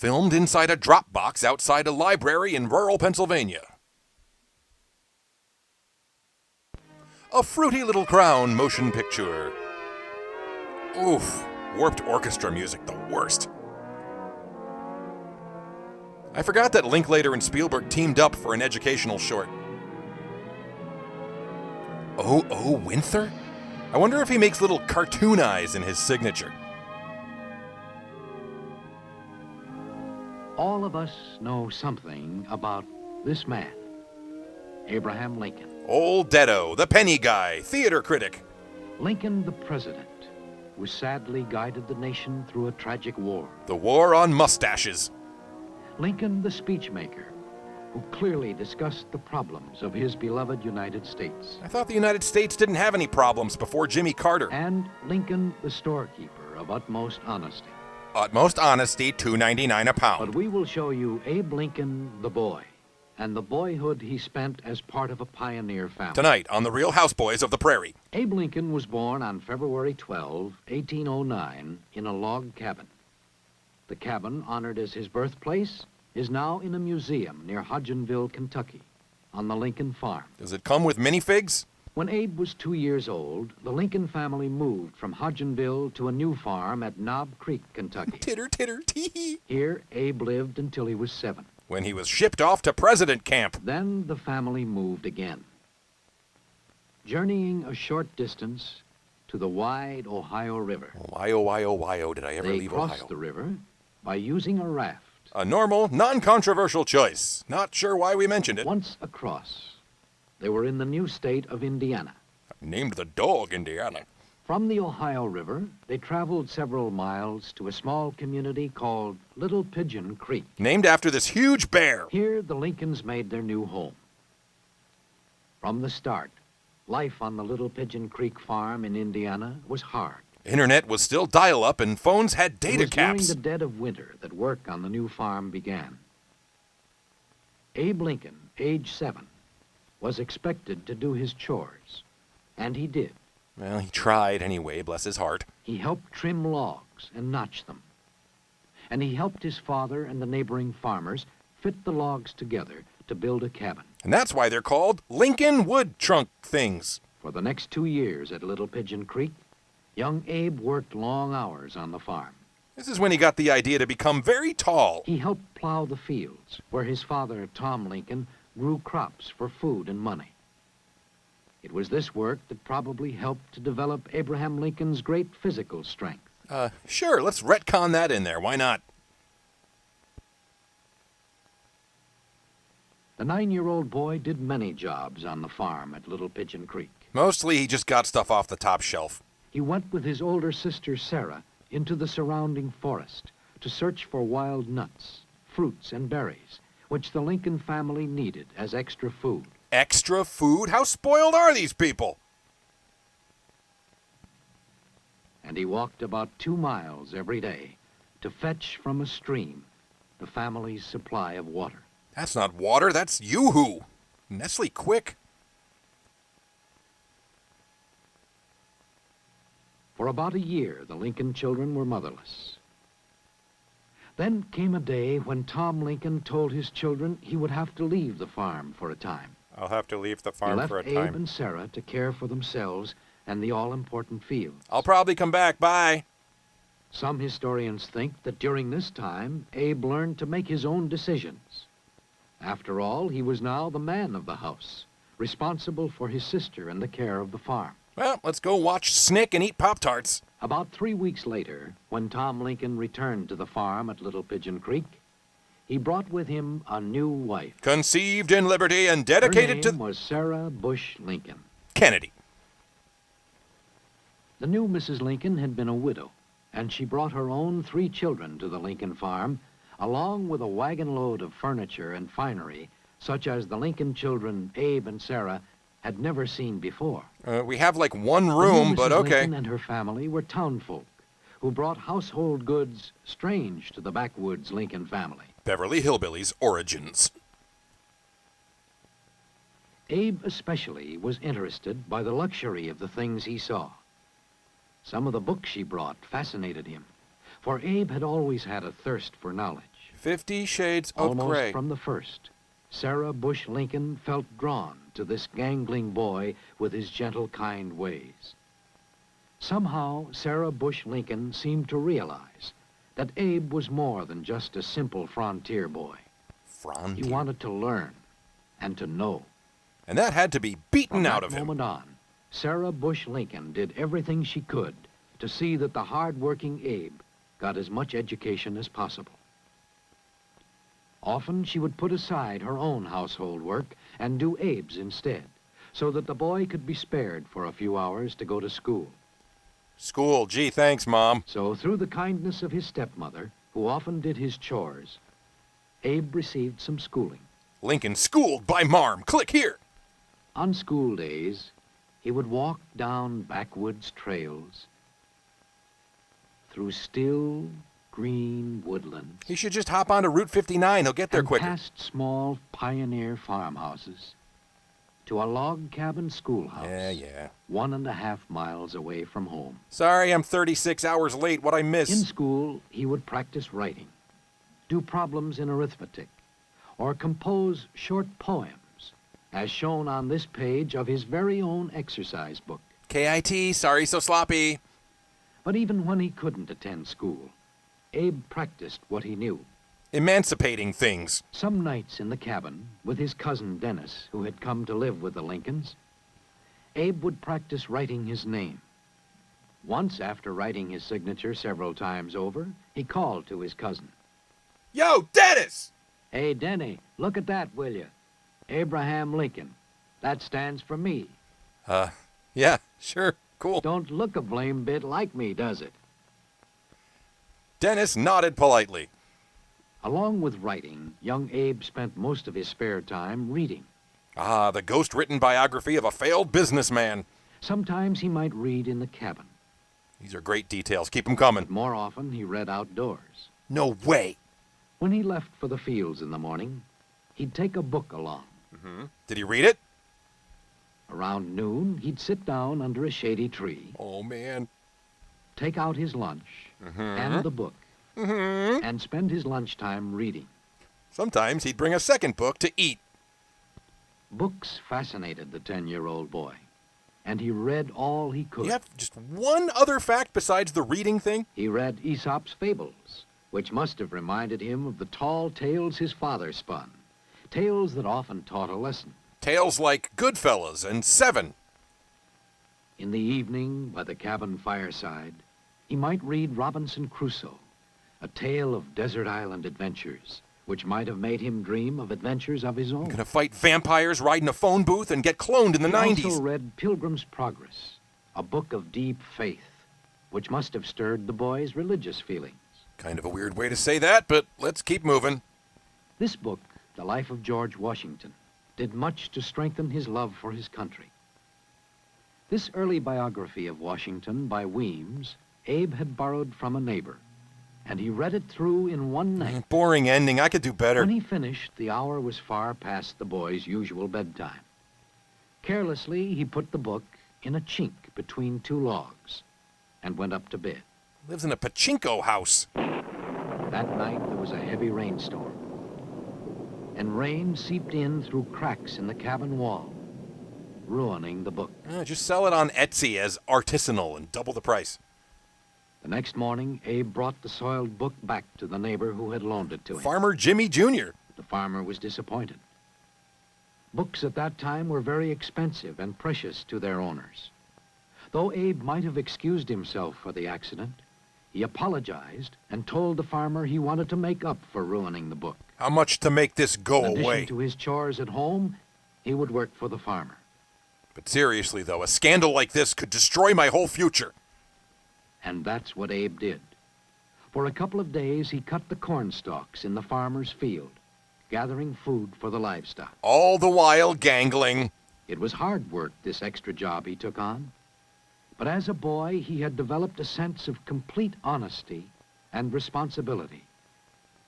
Filmed inside a drop box outside a library in rural Pennsylvania. A Fruity Little Crown motion picture. Oof, warped orchestra music, the worst. I forgot that Linklater and Spielberg teamed up for an educational short. Oh, Winther? I wonder if he makes little cartoon eyes in his signature. All of us know something about this man, Abraham Lincoln. Old Deado, the penny guy, theater critic. Lincoln, the president, who sadly guided the nation through a tragic war. The war on mustaches. Lincoln, the speechmaker, who clearly discussed the problems of his beloved United States. I thought the United States didn't have any problems before Jimmy Carter. And Lincoln, the storekeeper of utmost honesty. Utmost honesty, $2.99 a pound. But we will show you Abe Lincoln, the boy, and the boyhood he spent as part of a pioneer family. Tonight on The Real Houseboys of the Prairie. Abe Lincoln was born on February 12, 1809, in a log cabin. The cabin, honored as his birthplace, is now in a museum near Hodgenville, Kentucky, on the Lincoln farm. Does it come with minifigs? When Abe was 2 years old, the Lincoln family moved from Hodgenville to a new farm at Knob Creek, Kentucky. Titter, titter, tee-hee. Here, Abe lived until he was 7. When he was shipped off to President Camp. Then the family moved again, journeying a short distance to the wide Ohio River. Why, oh, did I ever leave Ohio? They crossed the river by using a raft. A normal, non-controversial choice. Not sure why we mentioned it. Once across, they were in the new state of Indiana. Named the dog Indiana. From the Ohio River, they traveled several miles to a small community called Little Pigeon Creek. Named after this huge bear. Here, the Lincolns made their new home. From the start, life on the Little Pigeon Creek farm in Indiana was hard. Internet was still dial-up and phones had data It was caps. during the dead of winter that work on the new farm began. Abe Lincoln, age 7, was expected to do his chores, and he did. Well, he tried anyway, bless his heart. He helped trim logs and notch them. And he helped his father and the neighboring farmers fit the logs together to build a cabin. And that's why they're called Lincoln wood trunk things. For the next 2 years at Little Pigeon Creek, young Abe worked long hours on the farm. This is when he got the idea to become very tall. He helped plow the fields where his father, Tom Lincoln, grew crops for food and money. It was this work that probably helped to develop Abraham Lincoln's great physical strength. Sure, let's retcon that in there. Why not? The 9-year-old boy did many jobs on the farm at Little Pigeon Creek. Mostly he just got stuff off the top shelf. He went with his older sister, Sarah, into the surrounding forest to search for wild nuts, fruits, and berries, which the Lincoln family needed as extra food. Extra food? How spoiled are these people? And he walked about 2 miles every day to fetch from a stream the family's supply of water. That's not water, that's Yoo-hoo. Nestle Quick. For about a year, the Lincoln children were motherless. Then came a day when Tom Lincoln told his children he would have to leave the farm for a time. I'll have to leave the He farm left for a Abe time. and Sarah to care for themselves and the all-important fields. I'll probably come back, bye. Some historians think that during this time, Abe learned to make his own decisions. After all, he was now the man of the house, responsible for his sister and the care of the farm. Well, let's go watch Snick and eat Pop-Tarts. About 3 weeks later, when Tom Lincoln returned to the farm at Little Pigeon Creek, he brought with him a new wife. Conceived in liberty and Her dedicated name was Sarah Bush Lincoln. Kennedy. The new Mrs. Lincoln had been a widow, and she brought her own 3 children to the Lincoln farm, along with a wagon load of furniture and finery, such as the Lincoln children, Abe and Sarah, had never seen before. We have like one The room, new but Mrs. okay. Lincoln and her family were townfolk who brought household goods strange to the backwoods Lincoln family. Beverly Hillbillies origins. Abe especially was interested by the luxury of the things he saw. Some of the books she brought fascinated him, for Abe had always had a thirst for knowledge. 50 Shades of Almost Grey. from the first, Sarah Bush Lincoln felt drawn to this gangling boy with his gentle, kind ways. Somehow, Sarah Bush Lincoln seemed to realize that Abe was more than just a simple frontier boy. Frontier. He wanted to learn and to know. And that had to be beaten out of From that him. moment on, Sarah Bush Lincoln did everything she could to see that the hard-working Abe got as much education as possible. Often she would put aside her own household work and do Abe's instead, so that the boy could be spared for a few hours to go to school. School, gee, thanks, Mom. So through the kindness of his stepmother, who often did his chores, Abe received some schooling. Lincoln schooled by Marm. Click here. On school days, he would walk down backwoods trails through still, green woodlands. He should just hop onto Route 59. He'll get there and quicker. past small pioneer farmhouses to a log cabin schoolhouse. Yeah. 1.5 miles away from home. Sorry, I'm 36 hours late. What'd I miss? In school, he would practice writing, do problems in arithmetic, or compose short poems, as shown on this page of his very own exercise book. KIT, sorry so sloppy. But even when he couldn't attend school, Abe practiced what he knew. Emancipating things. Some nights in the cabin, with his cousin Dennis, who had come to live with the Lincolns, Abe would practice writing his name. Once, after writing his signature several times over, he called to his cousin. Yo, Dennis! Hey, Denny, look at that, will you? Abraham Lincoln. That stands for me. Yeah, sure, cool. Don't look a blame bit like me, does it? Dennis nodded politely. Along with writing, young Abe spent most of his spare time reading. Ah, the ghost-written biography of a failed businessman. Sometimes he might read in the cabin. These are great details. Keep 'em coming. More often, he read outdoors. No way. When he left for the fields in the morning, he'd take a book along. Did he read it? Around noon, he'd sit down under a shady tree, Oh, man. take out his lunch and the book, and spend his lunchtime reading. Sometimes he'd bring a second book to eat. Books fascinated the 10-year-old boy, and he read all he could. You have just one other fact besides the reading thing? He read Aesop's fables, which must have reminded him of the tall tales his father spun, tales that often taught a lesson. Tales like Goodfellas and Seven. In the evening, by the cabin fireside, he might read Robinson Crusoe, a tale of desert island adventures, which might have made him dream of adventures of his own. Gonna fight vampires, ride in a phone booth, and get cloned in the He 90s. also read Pilgrim's Progress, a book of deep faith, which must have stirred the boy's religious feelings. Kind of a weird way to say that, but let's keep moving. This book, The Life of George Washington, did much to strengthen his love for his country. This early biography of Washington by Weems, Abe had borrowed from a neighbor, and he read it through in one night. Boring ending. I could do better. When he finished, the hour was far past the boy's usual bedtime. Carelessly, he put the book in a chink between two logs and went up to bed. Lives in a pachinko house. That night, there was a heavy rainstorm, and rain seeped in through cracks in the cabin wall, ruining the book. Just sell it on Etsy as artisanal and double the price. The next morning, Abe brought the soiled book back to the neighbor who had loaned it to him. Farmer Jimmy Jr. The farmer was disappointed. Books at that time were very expensive and precious to their owners. Though Abe might have excused himself for the accident, he apologized and told the farmer he wanted to make up for ruining the book. How much to make this go In away? addition to his chores at home, he would work for the farmer. But seriously, though, a scandal like this could destroy my whole future. And that's what Abe did. For a couple of days, he cut the corn stalks in the farmer's field, gathering food for the livestock. All the while gangling. It was hard work, this extra job he took on. But as a boy, he had developed a sense of complete honesty and responsibility,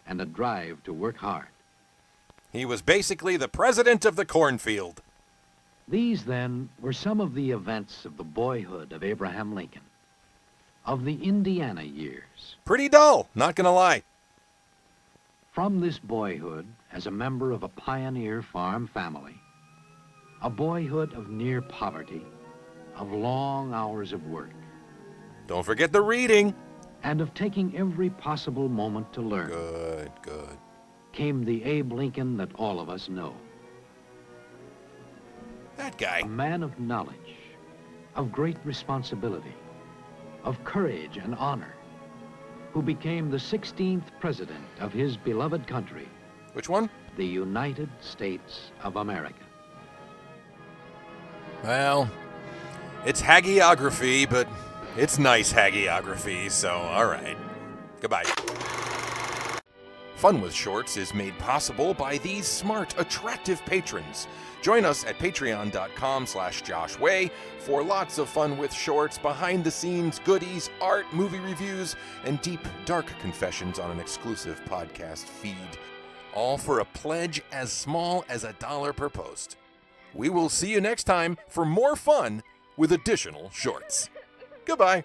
and a drive to work hard. He was basically the president of the cornfield. These, then, were some of the events of the boyhood of Abraham Lincoln, of the Indiana years. Pretty dull, not gonna lie. From this boyhood, as a member of a pioneer farm family, a boyhood of near poverty, of long hours of work, Don't forget the reading. and of taking every possible moment to learn, Good. came the Abe Lincoln that all of us know. That guy. A man of knowledge, of great responsibility, of courage and honor, who became the 16th president of his beloved country, Which one? the United States of America. Well, it's hagiography, but it's nice hagiography, so all right. Goodbye. Fun with Shorts is made possible by these smart, attractive patrons. Join us at patreon.com/JoshWay for lots of fun with shorts, behind-the-scenes goodies, art, movie reviews, and deep, dark confessions on an exclusive podcast feed. All for a pledge as small as $1 per post. We will see you next time for more fun with additional shorts. Goodbye.